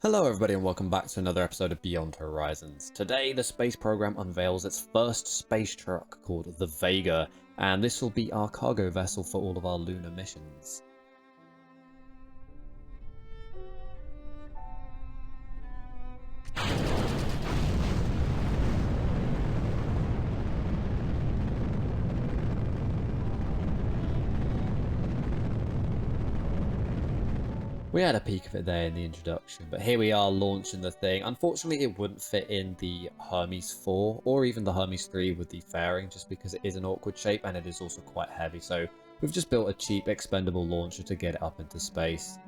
Hello everybody and welcome back to another episode of Beyond Horizons. Today the space program unveils its first space truck called the Vega, and this will be our cargo vessel for all of our lunar missions. We had a peek of it there in the introduction, but here we are launching the thing. Unfortunately, it wouldn't fit in the Hermes 4 or even the Hermes 3 with the fairing, just because it is an awkward shape and it is also quite heavy. So we've just built a cheap expendable launcher to get it up into space.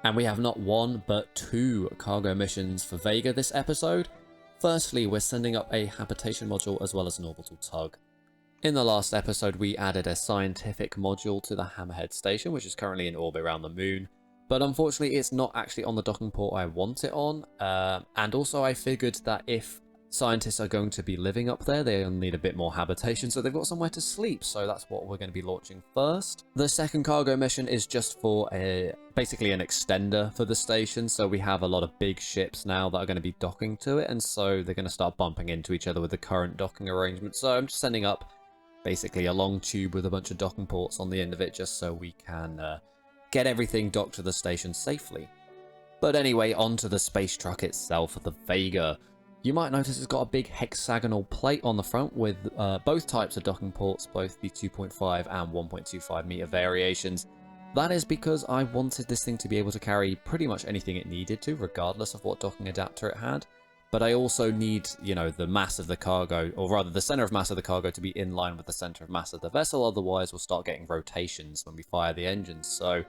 And we have not one, but two cargo missions for Vega this episode. Firstly, we're sending up a habitation module as well as an orbital tug. In the last episode, we added a scientific module to the Hammerhead station, which is currently in orbit around the moon. But unfortunately, it's not actually on the docking port I want it on. And also, I figured that if scientists are going to be living up there, they'll need a bit more habitation, so they've got somewhere to sleep. So that's what we're going to be launching first. The second cargo mission is just for basically an extender for the station. So we have a lot of big ships now that are going to be docking to it, and so they're going to start bumping into each other with the current docking arrangement. So I'm just sending up basically a long tube with a bunch of docking ports on the end of it, just so we can get everything docked to the station safely. But anyway, onto the space truck itself, the Vega. You might notice it's got a big hexagonal plate on the front with both types of docking ports, both the 2.5 and 1.25 meter variations. That is because I wanted this thing to be able to carry pretty much anything it needed to, regardless of what docking adapter it had. But I also need, you know, the mass of the cargo, or rather the center of mass of the cargo, to be in line with the center of mass of the vessel, otherwise we'll start getting rotations when we fire the engines. So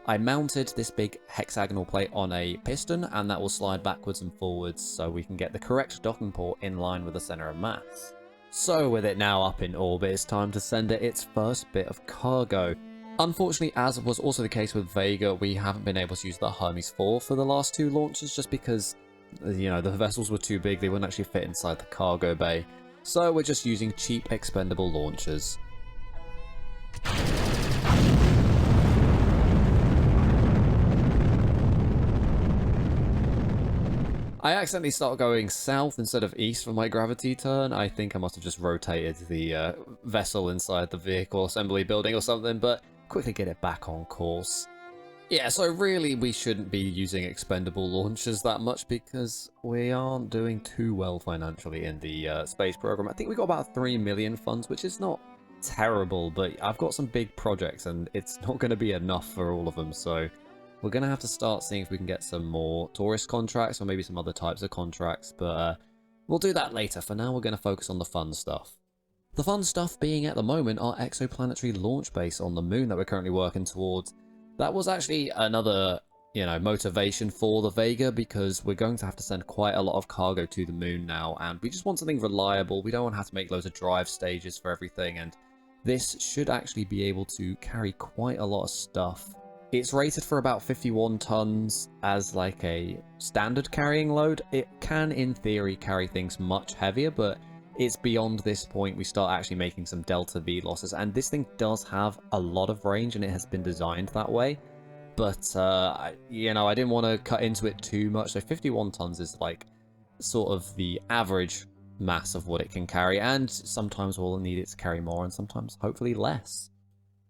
I mounted this big hexagonal plate on a piston, and that will slide backwards and forwards so we can get the correct docking port in line with the center of mass. So with it now up in orbit, it's time to send it its first bit of cargo. Unfortunately, as was also the case with Vega, we haven't been able to use the Hermes 4 for the last two launches just because, you know, the vessels were too big, they wouldn't actually fit inside the cargo bay. So we're just using cheap expendable launchers. I accidentally started going south instead of east for my gravity turn. I think I must have just rotated the vessel inside the vehicle assembly building or something, but quickly get it back on course. Yeah, so really we shouldn't be using expendable launchers that much because we aren't doing too well financially in the space program. I think we got about 3 million funds, which is not terrible, but I've got some big projects and it's not going to be enough for all of them, so we're going to have to start seeing if we can get some more tourist contracts or maybe some other types of contracts, but we'll do that later. For now, we're going to focus on the fun stuff. The fun stuff being at the moment our exoplanetary launch base on the moon that we're currently working towards. That was actually another, you know, motivation for the Vega because we're going to have to send quite a lot of cargo to the moon now, and we just want something reliable. We don't want to have to make loads of drive stages for everything, and this should actually be able to carry quite a lot of stuff. It's rated for about 51 tons as like a standard carrying load. It can, in theory, carry things much heavier, but it's beyond this point we start actually making some delta V losses, and this thing does have a lot of range and it has been designed that way. But, you know, I didn't want to cut into it too much, so 51 tons is like sort of the average mass of what it can carry, and sometimes we'll need it to carry more and sometimes hopefully less.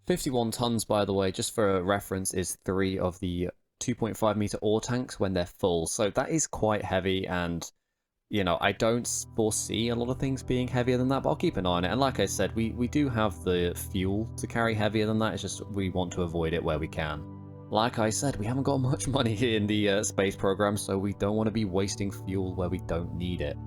51 tons, by the way, just for a reference, is 3 of the 2.5 meter ore tanks when they're full. So that is quite heavy, and, you know, I don't foresee a lot of things being heavier than that, but I'll keep an eye on it. And like I said, we do have the fuel to carry heavier than that. It's just we want to avoid it where we can. Like I said, we haven't got much money in the space program, so we don't want to be wasting fuel where we don't need it.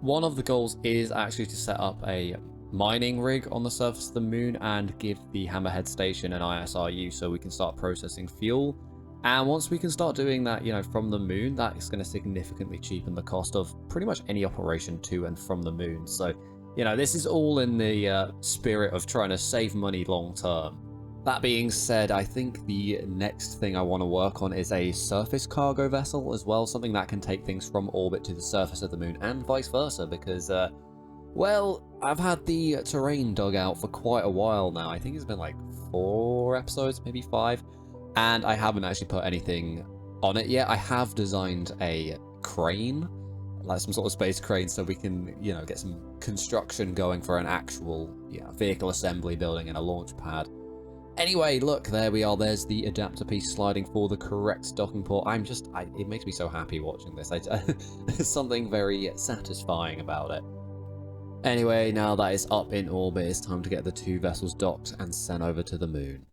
One of the goals is actually to set up a mining rig on the surface of the moon and give the Hammerhead station an ISRU so we can start processing fuel. And once we can start doing that, you know, from the moon, that's going to significantly cheapen the cost of pretty much any operation to and from the moon. So, you know, this is all in the spirit of trying to save money long term. That being said, I think the next thing I want to work on is a surface cargo vessel as well, something that can take things from orbit to the surface of the moon and vice versa, because well, I've had the terrain dug out for quite a while now. I think it's been like 4 episodes, maybe 5. And I haven't actually put anything on it yet. I have designed a crane, like some sort of space crane, so we can, you know, get some construction going for an actual, vehicle assembly building and a launch pad. Anyway, look, there we are. There's the adapter piece sliding for the correct docking port. It makes me so happy watching this. There's something very satisfying about it. Anyway, now that it's up in orbit, it's time to get the two vessels docked and sent over to the moon.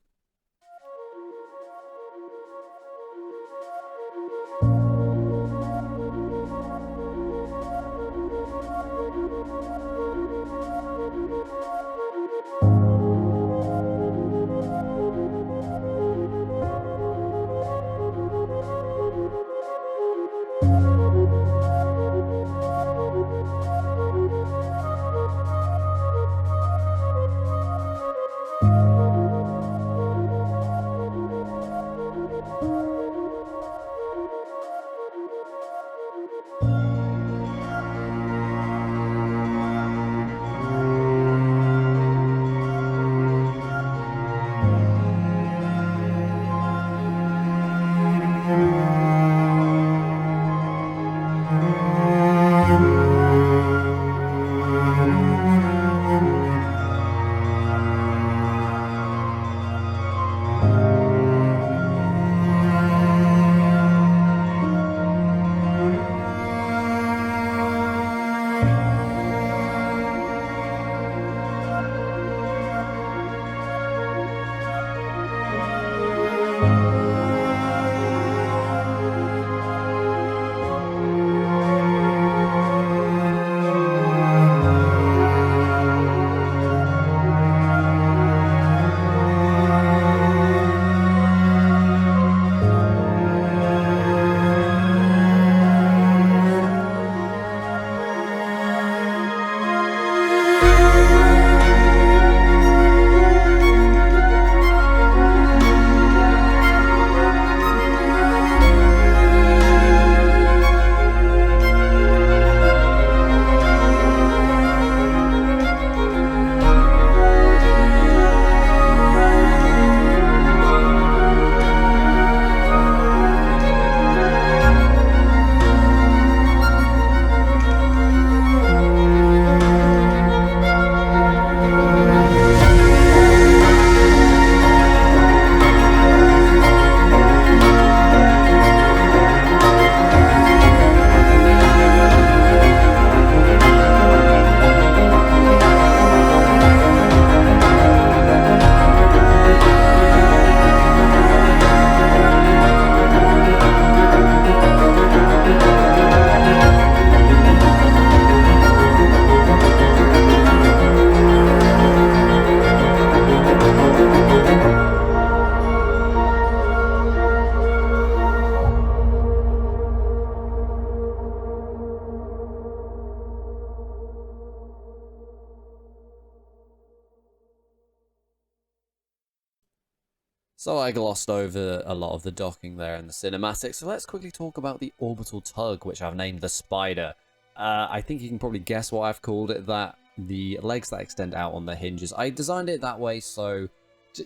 So I glossed over a lot of the docking there in the cinematics, so let's quickly talk about the orbital tug, which I've named the Spider. I think you can probably guess what I've called it, that the legs that extend out on the hinges. I designed it that way so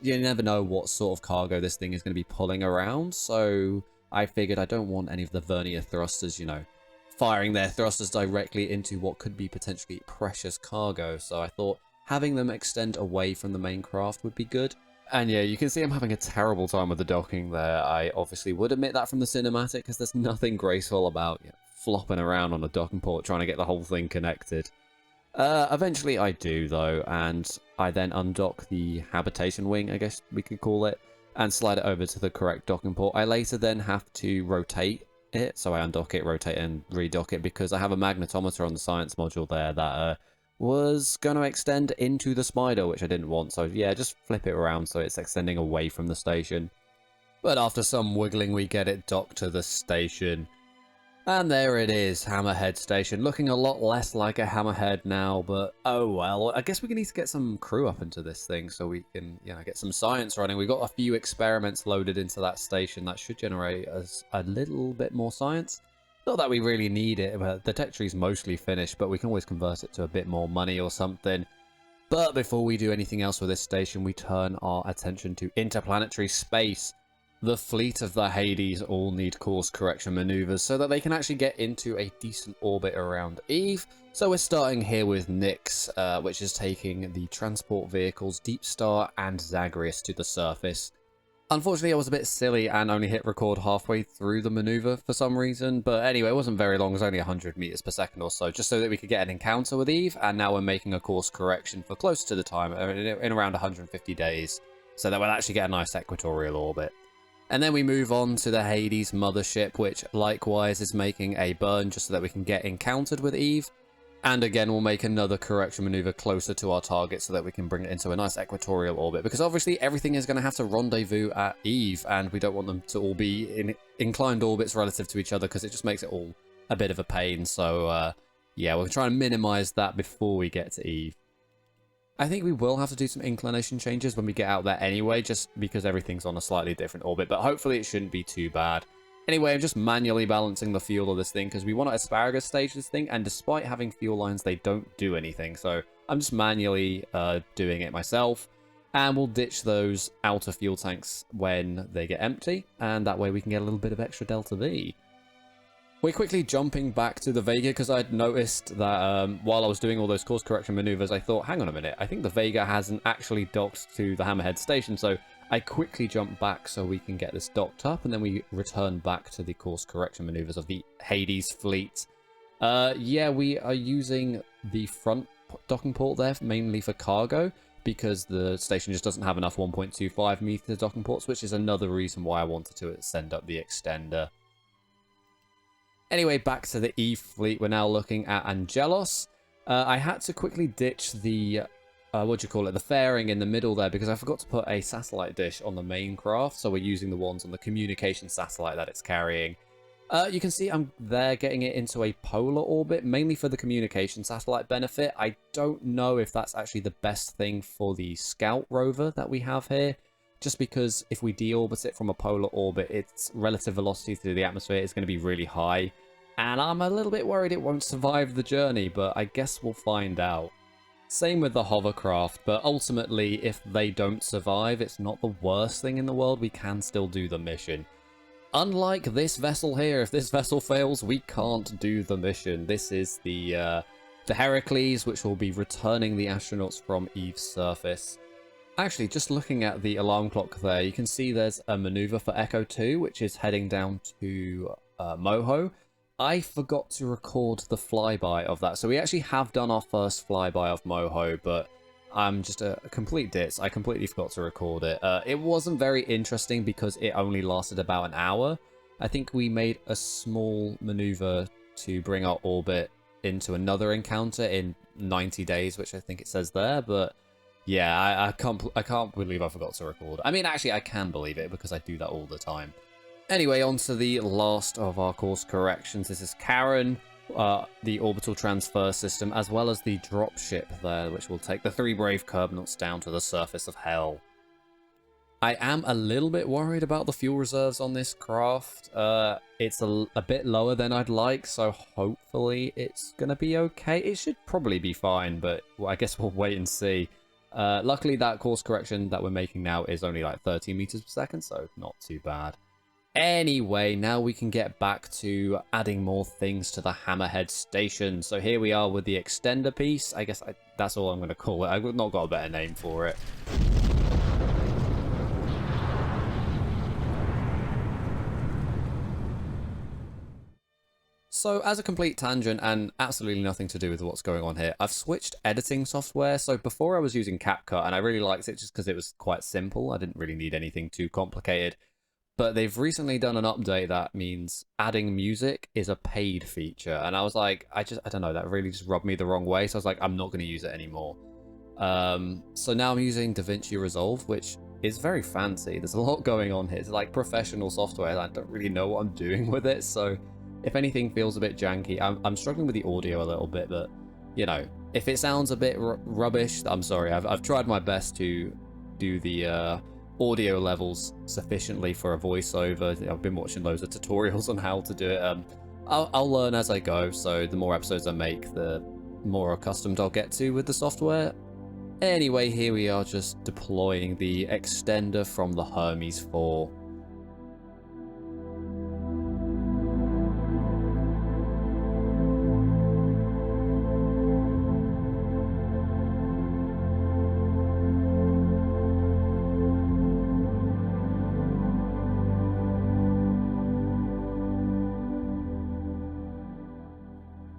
you never know what sort of cargo this thing is going to be pulling around, so I figured I don't want any of the vernier thrusters, you know, firing their thrusters directly into what could be potentially precious cargo, so I thought having them extend away from the main craft would be good. And yeah, you can see I'm having a terrible time with the docking there. I obviously would admit that from the cinematic, because there's nothing graceful about flopping around on a docking port trying to get the whole thing connected. Eventually I do though, and I then undock the habitation wing, I guess we could call it, and slide it over to the correct docking port. I later then have to rotate it, so I undock it, rotate and redock it, because I have a magnetometer on the science module there that was going to extend into the Spider, which I didn't want, so yeah, just flip it around so it's extending away from the station. But after some wiggling, we get it docked to the station. And there it is, Hammerhead Station, looking a lot less like a Hammerhead now, but oh well. I guess we need to get some crew up into this thing so we can, get some science running. We've got a few experiments loaded into that station that should generate us a little bit more science. Not that we really need it, but the tech tree's mostly finished, but we can always convert it to a bit more money or something. But before we do anything else with this station, we turn our attention to interplanetary space. the fleet of the Hades all need course correction maneuvers so that they can actually get into a decent orbit around Eve. So we're starting here with Nyx, which is taking the transport vehicles Deep Star and Zagreus to the surface. Unfortunately, I was a bit silly and only hit record halfway through the maneuver for some reason, but anyway, it wasn't very long, it was only 100 meters per second or so, just so that we could get an encounter with Eve, and now we're making a course correction for close to the time, in around 150 days, so that we'll actually get a nice equatorial orbit. And then we move on to the Hades mothership, which likewise is making a burn just so that we can get encountered with Eve. And again, we'll make another correction maneuver closer to our target so that we can bring it into a nice equatorial orbit. Because obviously everything is going to have to rendezvous at Eve, and we don't want them to all be in inclined orbits relative to each other because it just makes it all a bit of a pain. So yeah, we'll try and minimize that before we get to Eve. I think we will have to do some inclination changes when we get out there anyway, just because everything's on a slightly different orbit, but hopefully it shouldn't be too bad. Anyway, I'm just manually balancing the fuel of this thing because we want to asparagus stage this thing, and despite having fuel lines, they don't do anything. So I'm just manually doing it myself, and we'll ditch those outer fuel tanks when they get empty, and that way we can get a little bit of extra Delta V. We're quickly jumping back to the Vega because I'd noticed that while I was doing all those course correction maneuvers, I thought, hang on a minute, I think the Vega hasn't actually docked to the Hammerhead station, so I quickly jump back so we can get this docked up, and then we return back to the course correction maneuvers of the Hades fleet. Yeah, we are using the front docking port there mainly for cargo, because the station just doesn't have enough 1.25 meter docking ports, which is another reason why I wanted to send up the extender. Anyway, back to the Eve fleet, we're now looking at Angelos. I had to quickly ditch the, the fairing in the middle there, because I forgot to put a satellite dish on the main craft, so we're using the ones on the communication satellite that it's carrying. You can see I'm there getting it into a polar orbit, mainly for the communication satellite benefit. I don't know if that's actually the best thing for the scout rover that we have here, just because if we deorbit it from a polar orbit, its relative velocity through the atmosphere is going to be really high, and I'm a little bit worried it won't survive the journey, but I guess we'll find out. Same with the hovercraft, but ultimately, if they don't survive, it's not the worst thing in the world, we can still do the mission. Unlike this vessel here, if this vessel fails, we can't do the mission. This is the Heracles, which will be returning the astronauts from Eve's surface. Actually, just looking at the alarm clock there, you can see there's a maneuver for Echo 2, which is heading down to Moho. I forgot to record the flyby of that, so we actually have done our first flyby of Moho, but I'm just a complete ditz. I completely forgot to record it. It wasn't very interesting because it only lasted about an hour. I think we made a small maneuver to bring our orbit into another encounter in 90 days, which I think it says there, but yeah, I can't believe I forgot to record. I mean, actually, I can believe it because I do that all the time. Anyway, on to the last of our course corrections. This is Karen, the orbital transfer system, as well as the dropship there, which will take the 3 brave Kerbnauts down to the surface of Hell. I am a little bit worried about the fuel reserves on this craft. It's a bit lower than I'd like, so hopefully it's going to be okay. It should probably be fine, but well, I guess we'll wait and see. Luckily, that course correction that we're making now is only like 13 meters per second, so not too bad. Anyway, now we can get back to adding more things to the Hammerhead station. So here we are with the extender piece. I guess that's all I'm going to call it. I've not got a better name for it. So, as a complete tangent and absolutely nothing to do with what's going on here, I've switched editing software. So before I was using CapCut, and I really liked it just because it was quite simple. I didn't really need anything too complicated. But they've recently done an update that means adding music is a paid feature. And I was like, I don't know, that really just rubbed me the wrong way. So I was like, I'm not going to use it anymore. So now I'm using DaVinci Resolve, which is very fancy. There's a lot going on here. It's like professional software, and I don't really know what I'm doing with it. So if anything feels a bit janky, I'm struggling with the audio a little bit, but you know, if it sounds a bit rubbish, I'm sorry. I've tried my best to do the audio levels sufficiently for a voiceover. I've been watching loads of tutorials on how to do it. I'll learn as I go, so the more episodes I make, the more accustomed I'll get to with the software. Anyway, here we are just deploying the extender from the Hermes 4.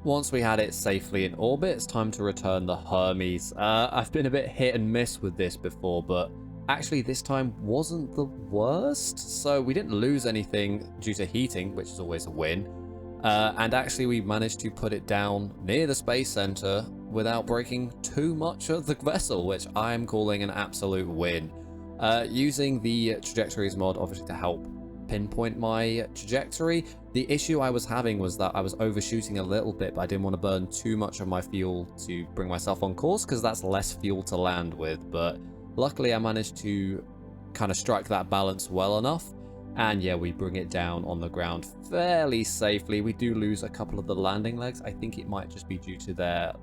Once we had it safely in orbit, it's time to return the Hermes. I've been a bit hit and miss with this before, but actually this time wasn't the worst. So we didn't lose anything due to heating, which is always a win. And actually we managed to put it down near the space center without breaking too much of the vessel, which I'm calling an absolute win. Using the trajectories mod obviously to help pinpoint my trajectory. The issue I was having was that I was overshooting a little bit, but I didn't want to burn too much of my fuel to bring myself on course, because that's less fuel to land with. But luckily I managed to kind of strike that balance well enough, and yeah, we bring it down on the ground fairly safely. We do lose a couple of the landing legs. I think it might just be due to their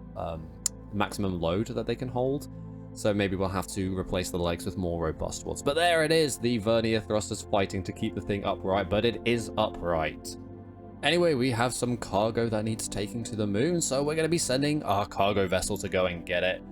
maximum load that they can hold. So maybe we'll have to replace the legs with more robust ones. But there it is, the vernier thrusters fighting to keep the thing upright, but it is upright. Anyway, we have some cargo that needs taking to the moon, so we're going to be sending our cargo vessel to go and get it.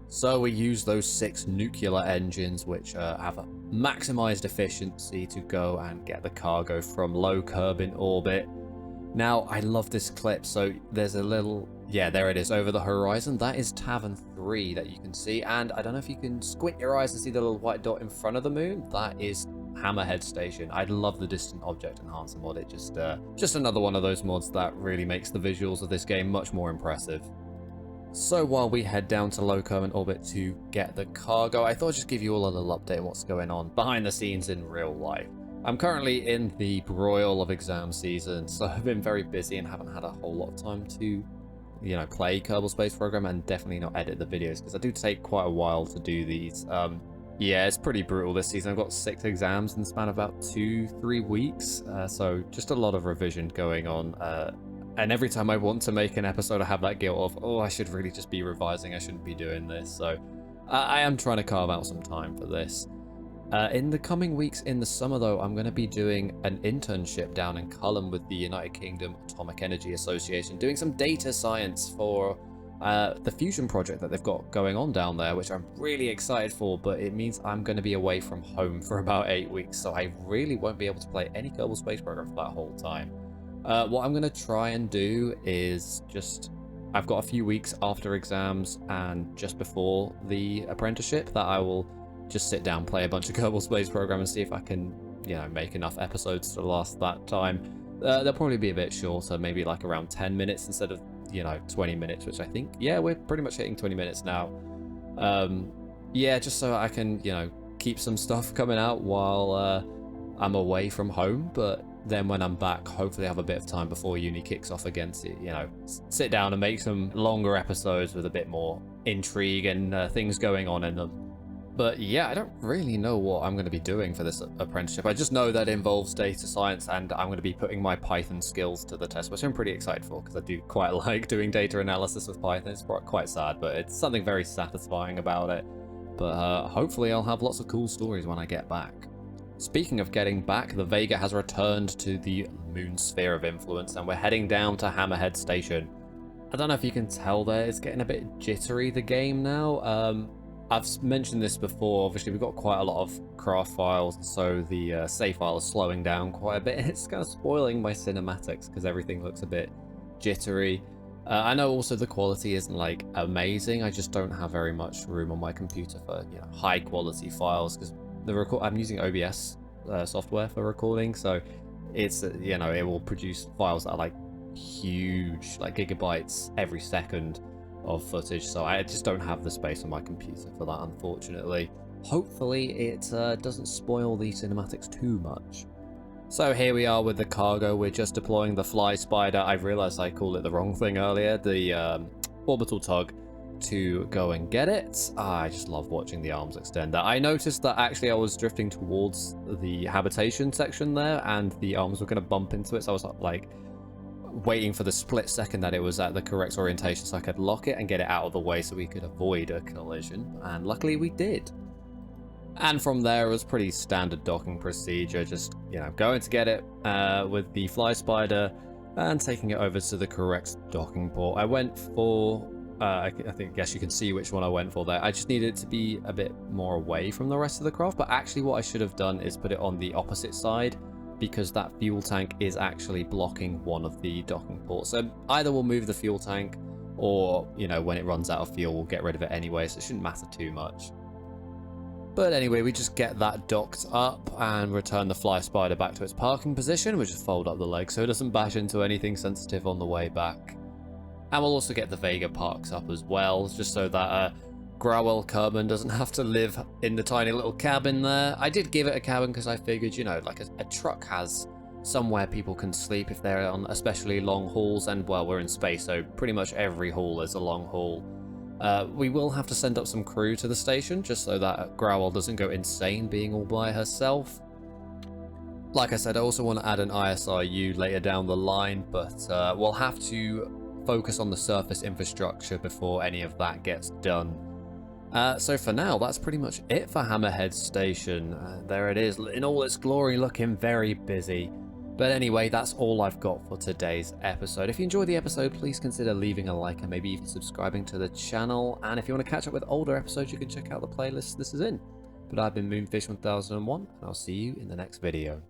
So we use those 6 nuclear engines, which have a maximized efficiency to go and get the cargo from low curb in orbit. Now, I love this clip. So there's a little, yeah, there it is over the horizon. That is Tavern 3 that you can see. And I don't know if you can squint your eyes and see the little white dot in front of the moon. That is Hammerhead Station. I love the distant object enhancer mod. It just another one of those mods that really makes the visuals of this game much more impressive. So while we head down to low current orbit to get the cargo, I thought I'd just give you all a little update on what's going on behind the scenes in real life. I'm currently in the broil of exam season, so I've been very busy and haven't had a whole lot of time to, play Kerbal Space Program, and definitely not edit the videos, because I do take quite a while to do these. Yeah, it's pretty brutal this season. I've got 6 exams in the span of about 2-3 weeks, so just a lot of revision going on. And every time I want to make an episode, I have that guilt of, oh, I should really just be revising. I shouldn't be doing this. So I am trying to carve out some time for this. In the coming weeks in the summer, though, I'm going to be doing an internship down in Cullen with the United Kingdom Atomic Energy Association, doing some data science for the fusion project that they've got going on down there, which I'm really excited for, but it means I'm going to be away from home for about 8 weeks, so I really won't be able to play any Kerbal Space Program for that whole time. What I'm going to try and do is I've got a few weeks after exams and just before the apprenticeship that I will just sit down, play a bunch of Kerbal Space Program and see if I can, make enough episodes to last that time. They'll probably be a bit shorter, maybe like around 10 minutes instead of, 20 minutes, which I think, yeah, we're pretty much hitting 20 minutes now. Yeah, just so I can, keep some stuff coming out while I'm away from home, but then when I'm back, hopefully I have a bit of time before uni kicks off again to, sit down and make some longer episodes with a bit more intrigue and things going on in them. But yeah, I don't really know what I'm going to be doing for this apprenticeship. I just know that it involves data science, and I'm going to be putting my Python skills to the test, which I'm pretty excited for, because I do quite like doing data analysis with Python. It's quite sad, but it's something very satisfying about it. But hopefully I'll have lots of cool stories when I get back. Speaking of getting back, the Vega has returned to the moon sphere of influence, and we're heading down to Hammerhead Station. I don't know if you can tell there, it's getting a bit jittery, the game now. I've mentioned this before, obviously we've got quite a lot of craft files, so the save file is slowing down quite a bit. It's kind of spoiling my cinematics because everything looks a bit jittery. I know also the quality isn't like amazing, I just don't have very much room on my computer for high quality files, because I'm using OBS software for recording, so it's it will produce files that are like huge, like gigabytes every second of footage, so I just don't have the space on my computer for that, unfortunately. Hopefully it doesn't spoil the cinematics too much. So here we are with the cargo. We're just deploying the Fly Spider. I realized I called it the wrong thing earlier, the Orbital Tug, to go and get it. I just love watching the arms extend there. I noticed that actually I was drifting towards the habitation section there, and the arms were going to bump into it, so I was like, waiting for the split second that it was at the correct orientation so I could lock it and get it out of the way so we could avoid a collision, and luckily we did. And from there, it was pretty standard docking procedure, just, you know, going to get it with the fly spider and taking it over to the correct docking port. I went for, I guess you can see which one I went for there. I just needed it to be a bit more away from the rest of the craft, but actually what I should have done is put it on the opposite side, because that fuel tank is actually blocking one of the docking ports. So either we'll move the fuel tank, or, you know, when it runs out of fuel, we'll get rid of it anyway, so it shouldn't matter too much. But anyway, we just get that docked up and return the fly spider back to its parking position. We just fold up the leg so it doesn't bash into anything sensitive on the way back. And we'll also get the Vega parked up as well, just so that Growell Kerman doesn't have to live in the tiny little cabin there. I did give it a cabin because I figured, you know, like a truck has somewhere people can sleep if they're on especially long hauls, and well, we're in space, so pretty much every haul is a long haul. We will have to send up some crew to the station, just so that Growell doesn't go insane being all by herself. Like I said, I also want to add an ISRU later down the line, but we'll have to focus on the surface infrastructure before any of that gets done. So for now, that's pretty much it for Hammerhead Station. There it is, in all its glory, looking very busy. But anyway, that's all I've got for today's episode. If you enjoyed the episode, please consider leaving a like and maybe even subscribing to the channel. And if you want to catch up with older episodes, you can check out the playlist this is in. But I've been Moonfish1001, and I'll see you in the next video.